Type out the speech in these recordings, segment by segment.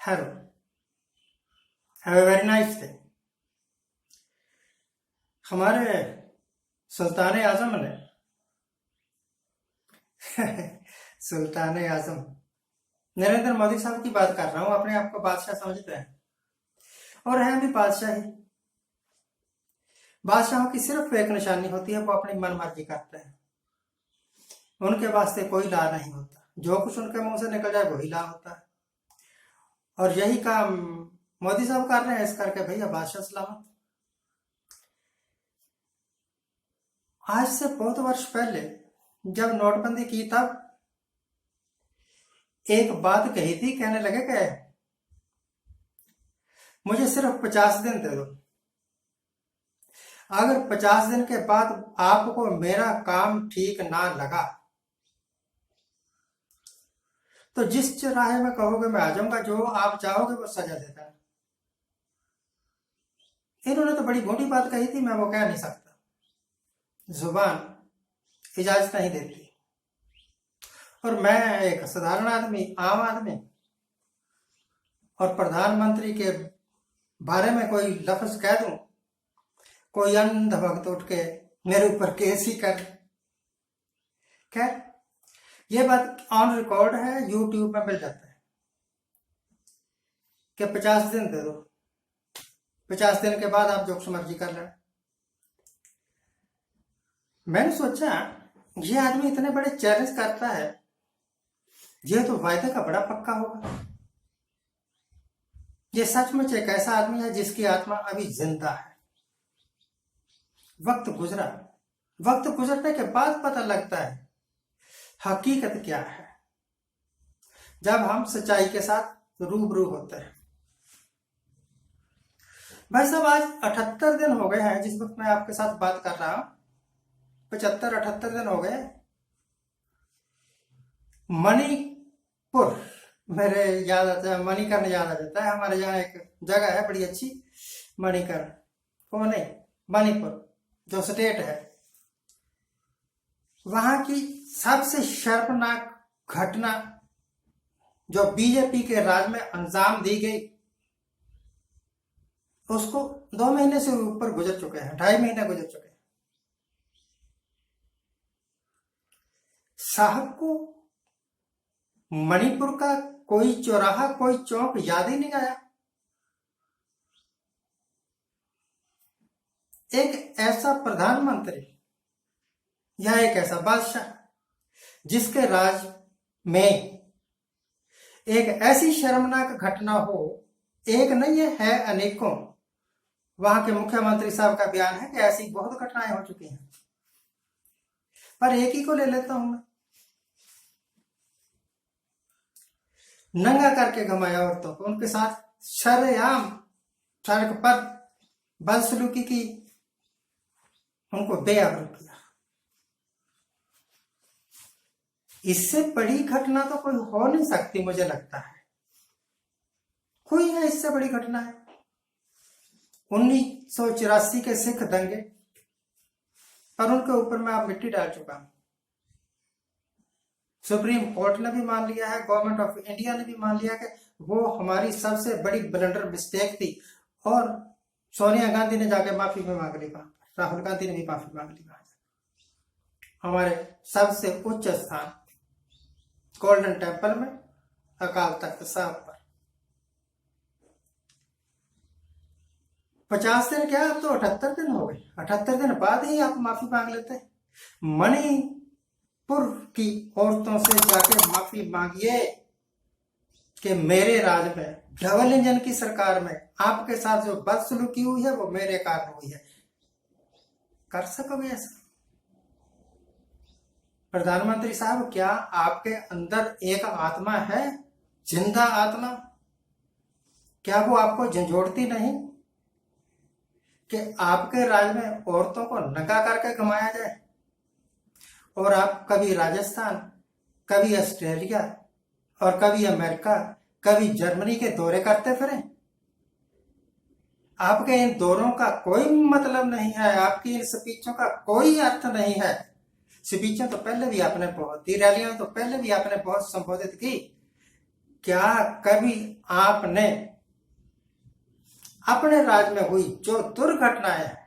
Hello, have a very nice day. हमारे सुल्तान आजम ने सुल्तान आजम नरेंद्र मोदी साहब की बात कर रहा हूं। अपने आप को बादशाह समझते हैं और हैं भी बादशाह ही। बादशाहों की सिर्फ एक निशानी होती है, वो अपनी मनमर्जी करते हैं। उनके वास्ते कोई ला नहीं होता, जो कुछ उनके मुंह से निकल जाए वही ला होता है। और यही काम मोदी साहब कर रहे हैं, इस करके भैया बादशाह सलामत। आज से बहुत वर्ष पहले जब नोटबंदी की, तब एक बात कही थी, कहने लगे कि मुझे सिर्फ 50 दिन दे दो, अगर 50 दिन के बाद आपको मेरा काम ठीक ना लगा तो जिस चौराहे में कहोगे मैं आ जाऊंगा, जो आप चाहोगे वो सजा देता है। इन्होंने तो बड़ी मोटी बात कही थी, मैं वो कह नहीं सकता, जुबान इजाजत नहीं देती। और मैं एक साधारण आदमी, आम आदमी, और प्रधानमंत्री के बारे में कोई लफ्ज कह दूं, कोई अंध भक्त उठ के मेरे ऊपर केस ही कर। खैर, ये बात ऑन रिकॉर्ड है, यूट्यूब में मिल जाता है कि 50 दिन दे दो, 50 दिन के बाद आप जो मर्जी कर लें। मैंने सोचा ये आदमी इतने बड़े चैलेंज करता है, ये तो वायदे का बड़ा पक्का होगा। ये सचमुच एक ऐसा आदमी है जिसकी आत्मा अभी जिंदा है। वक्त गुजरा, वक्त गुजरने के बाद पता लगता है हकीकत क्या है, जब हम सच्चाई के साथ रूबरू होते हैं। भाई साहब, आज 78 दिन हो गए हैं जिस वक्त मैं आपके साथ बात कर रहा हूं। 75-78 दिन हो गए। मणिपुर मेरे याद आता है, मणिकर्ण याद आ जाता है। हमारे यहाँ एक जगह है बड़ी अच्छी, मणिकर्ण, वो नहीं, मणिपुर जो स्टेट है, वहां की सबसे शर्मनाक घटना जो बीजेपी के राज में अंजाम दी गई, उसको 2 महीने से ऊपर गुजर चुके हैं, 2.5 महीने गुजर चुके हैं। साहब को मणिपुर का कोई चौराहा, कोई चौक याद ही नहीं आया। एक ऐसा प्रधानमंत्री या एक ऐसा बादशाह जिसके राज में एक ऐसी शर्मनाक घटना हो, एक नहीं है अनेकों। वहां के मुख्यमंत्री साहब का बयान है कि ऐसी बहुत घटनाएं हो चुकी हैं, पर एक ही को ले लेता हूं मैं। नंगा करके घुमाया औरतों को, उनके साथ शरेआम सड़क पर बदसलूकी की, उनको बेआबरू किया। इससे बड़ी घटना तो कोई हो नहीं सकती, मुझे लगता है। कोई है इससे बड़ी घटना है 1984 के सिख दंगे, पर उनके ऊपर मैं अब मिट्टी डाल चुका हूं। सुप्रीम कोर्ट ने भी मान लिया है, गवर्नमेंट ऑफ इंडिया ने भी मान लिया कि वो हमारी सबसे बड़ी ब्लंडर मिस्टेक थी। और सोनिया गांधी ने जाके माफी भी मांग ली, राहुल गांधी ने भी माफी मांग ली। हमारे सबसे उच्च स्थान गोल्डन टेम्पल में अकाल तख्त साहब पर 50 दिन क्या, अब तो 78 दिन हो गए। 78 दिन बाद ही आप माफी मांग लेते। मणिपुर की औरतों से जाके माफी मांगिए कि मेरे राज में, डबल इंजन की सरकार में आपके साथ जो बदसलूकी हुई है वो मेरे कारण हुई है। कर सकोगे ऐसा? प्रधानमंत्री साहब, क्या आपके अंदर एक आत्मा है, जिंदा आत्मा? क्या वो आपको झंझोड़ती नहीं कि आपके राज में औरतों को नंगा करके घुमाया जाए और आप कभी राजस्थान, कभी ऑस्ट्रेलिया और कभी अमेरिका, कभी जर्मनी के दौरे करते फिरें? आपके इन दौरों का कोई मतलब नहीं है, आपकी इन स्पीचों का कोई अर्थ नहीं है। स्पीचें तो पहले भी आपने बहुत दी, रैलियां तो पहले भी आपने बहुत संबोधित की, क्या कभी आपने अपने राज्य में हुई जो दुर्घटनाएं हैं,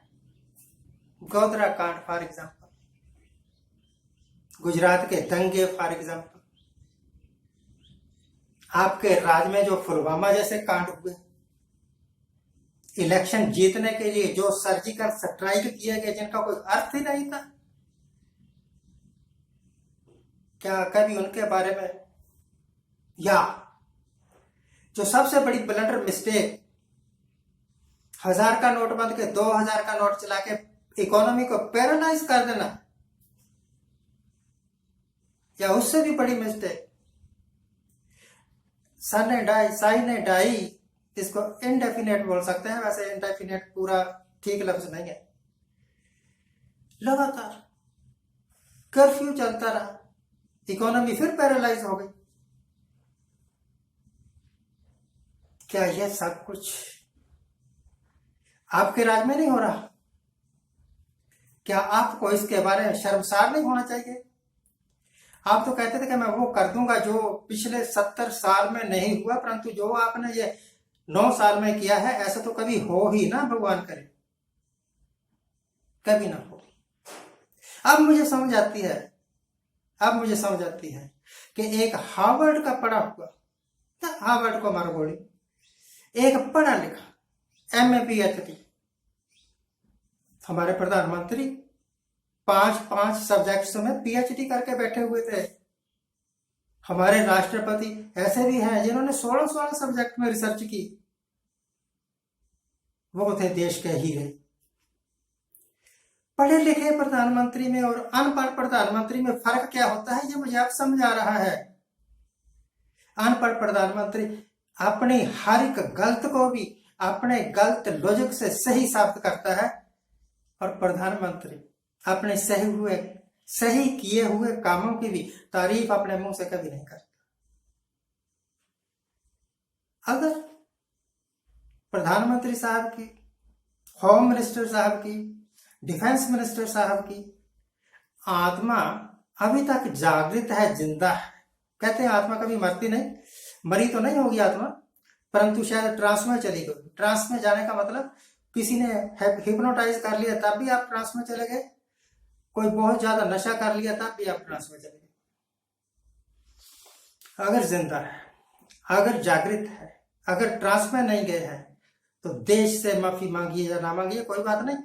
गोधरा कांड फॉर एग्जाम्पल, गुजरात के दंगे फॉर एग्जाम्पल, आपके राज्य में जो पुलवामा जैसे कांड हुए, इलेक्शन जीतने के लिए जो सर्जिकल स्ट्राइक किए गए जिनका कोई अर्थ ही नहीं था, क्या कभी उनके बारे में, या जो सबसे बड़ी ब्लंडर मिस्टेक 1000 का नोट बंद के 2000 का नोट चला के इकोनॉमी को पैरालाइज कर देना, या उससे भी बड़ी मिस्टेक साई ने डाई, इसको इनडेफिनेट बोल सकते हैं, वैसे इनडेफिनेट पूरा ठीक लफ्ज नहीं है, लगातार कर्फ्यू चलता रहा, इकोनॉमी फिर पैरालाइज हो गई। क्या यह सब कुछ आपके राज्य में नहीं हो रहा? क्या आपको इसके बारे में शर्मसार नहीं होना चाहिए? आप तो कहते थे कि मैं वो कर दूंगा जो पिछले 70 साल में नहीं हुआ, परंतु जो आपने ये 9 साल में किया है, ऐसा तो कभी हो ही ना, भगवान करे कभी ना हो। अब मुझे समझ आती है कि एक हार्वर्ड का पढ़ा हुआ, हार्वर्ड को मारो गोली, एक पढ़ा लिखा MA PhD हमारे प्रधानमंत्री 5 सब्जेक्ट्स में PhD करके बैठे हुए थे। हमारे राष्ट्रपति ऐसे भी हैं जिन्होंने 16 सब्जेक्ट में रिसर्च की, वो थे देश के हीरे। पढ़े लिखे प्रधानमंत्री में और अनपढ़ प्रधानमंत्री में फर्क क्या होता है, ये मुझे अब समझ आ रहा है। अनपढ़ प्रधानमंत्री अपनी हर एक गलत को भी अपने गलत लॉजिक से सही साबित करता है, और प्रधानमंत्री अपने सही किए हुए कामों की भी तारीफ अपने मुंह से कभी नहीं करता। अगर प्रधानमंत्री साहब की, होम मिनिस्टर साहब की, डिफेंस मिनिस्टर साहब की आत्मा अभी तक जागृत है, जिंदा है, कहते हैं आत्मा कभी मरती नहीं, मरी तो नहीं होगी आत्मा, परंतु शायद ट्रांस में चली गई। ट्रांस में जाने का मतलब किसी ने हिप्नोटाइज कर लिया तब भी आप ट्रांस में चले गए, कोई बहुत ज्यादा नशा कर लिया तब भी आप ट्रांस में चले गए। अगर जिंदा है, अगर जागृत है, अगर ट्रांस में नहीं गए हैं, तो देश से माफी मांगिए या ना मांगिए कोई बात नहीं,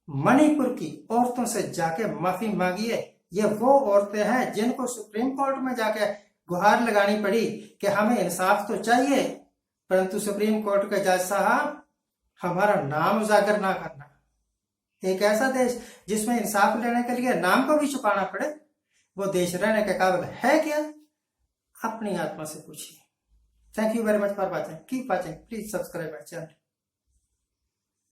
मणिपुर की औरतों से जाके माफी मांगिए। ये वो औरतें हैं जिनको सुप्रीम कोर्ट में जाके गुहार लगानी पड़ी कि हमें इंसाफ तो चाहिए, परंतु सुप्रीम कोर्ट के जज साहब हमारा नाम उजागर ना करना। एक ऐसा देश जिसमें इंसाफ लेने के लिए नाम को भी छुपाना पड़े, वो देश रहने के काबिल है क्या? अपनी आत्मा से पूछिए। Thank you very much for watching, keep watching, please subscribe my channel.